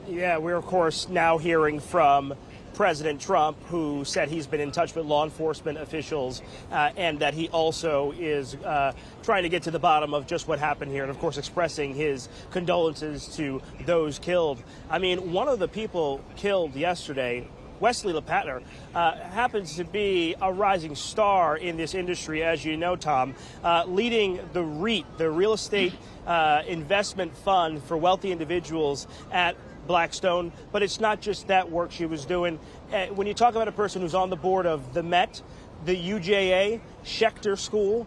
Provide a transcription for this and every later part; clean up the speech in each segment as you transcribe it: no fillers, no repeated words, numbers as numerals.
Yeah, we're, of course, now hearing from President Trump, who said he's been in touch with law enforcement officials and that he also is trying to get to the bottom of just what happened here and, of course, expressing his condolences to those killed. I mean, one of the people killed yesterday, Wesley LePatner, happens to be a rising star in this industry, as you know, Tom, leading the REIT, the real estate investment fund for wealthy individuals at Blackstone. But it's not just that work she was doing. When you talk about a person who's on the board of the Met, the UJA, Schechter School,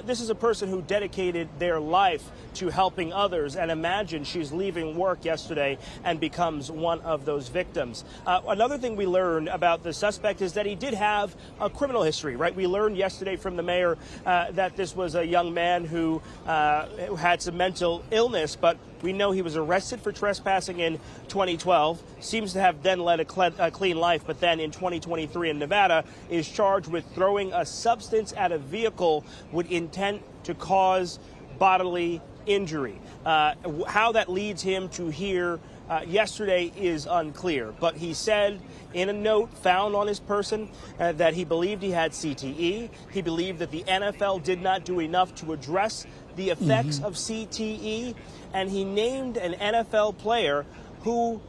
this is a person who dedicated their life to helping others, and imagine she's leaving work yesterday and becomes one of those victims. Another thing we learned about the suspect is that he did have a criminal history, right? We learned yesterday from the mayor that this was a young man who had some mental illness, but we know he was arrested for trespassing in 2012, seems to have then led a clean life, but then in 2023 in Nevada is charged with throwing a substance at a vehicle with intent to cause bodily injury. How that leads him to here yesterday is unclear, but he said in a note found on his person that he believed he had CTE. He believed that the NFL did not do enough to address the effects of CTE, and he named an NFL player who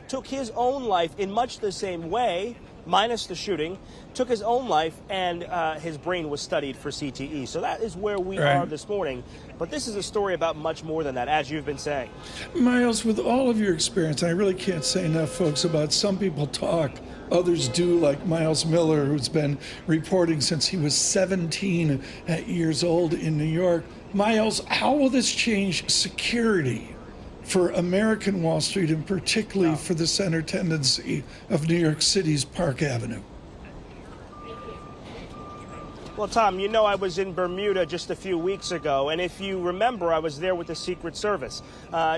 took his own life in much the same way, minus the shooting, took his own life, and his brain was studied for CTE. So that is where we are this morning. But this is a story about much more than that, as you've been saying. Myles, with all of your experience, I really can't say enough, folks, about some people talk, others do, like Myles Miller, who's been reporting since he was 17 years old in New York. Myles, how will this change security for American Wall Street, and particularly for the center tendency of New York City's Park Avenue? Well, Tom, you know I was in Bermuda just a few weeks ago, and if you remember, I was there with the Secret Service.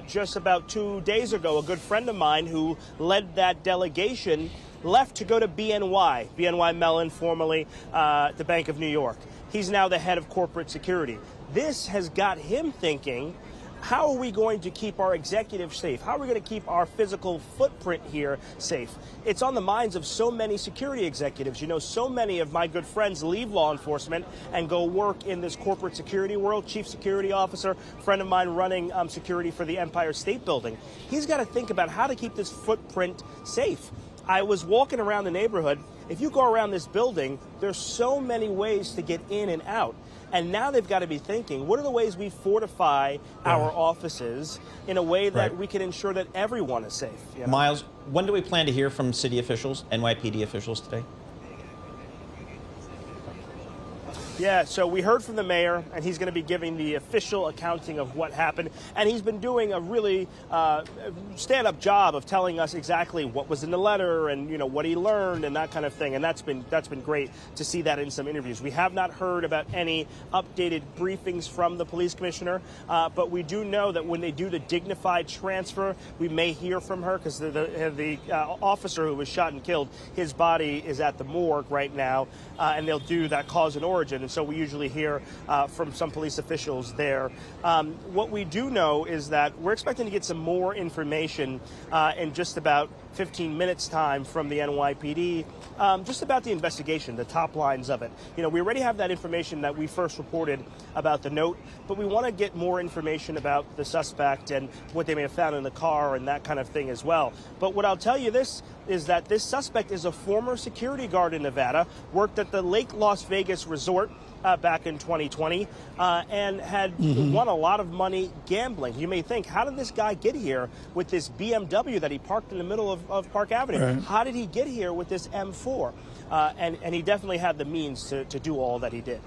Just about 2 days ago, a good friend of mine who led that delegation left to go to BNY Mellon, formerly the Bank of New York. He's now the head of corporate security. This has got him thinking, how are we going to keep our executives safe? How are we going to keep our physical footprint here safe? It's on the minds of so many security executives. You know, so many of my good friends leave law enforcement and go work in this corporate security world. Chief security officer, friend of mine running security for the Empire State Building. He's got to think about how to keep this footprint safe. I was walking around the neighborhood. If you go around this building, there's so many ways to get in and out. And now they've got to be thinking, what are the ways we fortify our offices in a way that we can ensure that everyone is safe? You know? Myles, when do we plan to hear from city officials, NYPD officials today? Yeah, so we heard from the mayor, and he's going to be giving the official accounting of what happened. And he's been doing a really stand-up job of telling us exactly what was in the letter and, you know, what he learned and that kind of thing. And that's been great to see that in some interviews. We have not heard about any updated briefings from the police commissioner, but we do know that when they do the dignified transfer, we may hear from her, because the officer who was shot and killed, his body is at the morgue right now, and they'll do that cause and origin. And so we usually hear from some police officials there. What we do know is that we're expecting to get some more information in just about 15 minutes time from the NYPD, just about the investigation, the top lines of it. You know, we already have that information that we first reported about the note, but we want to get more information about the suspect and what they may have found in the car and that kind of thing as well. But what I'll tell you is that this suspect is a former security guard in Nevada, worked at the Lake Las Vegas resort back in 2020, and had won a lot of money gambling. You may think, how did this guy get here with this BMW that he parked in the middle of Park Avenue? How did he get here with this M4? And he definitely had the means to do all that he did.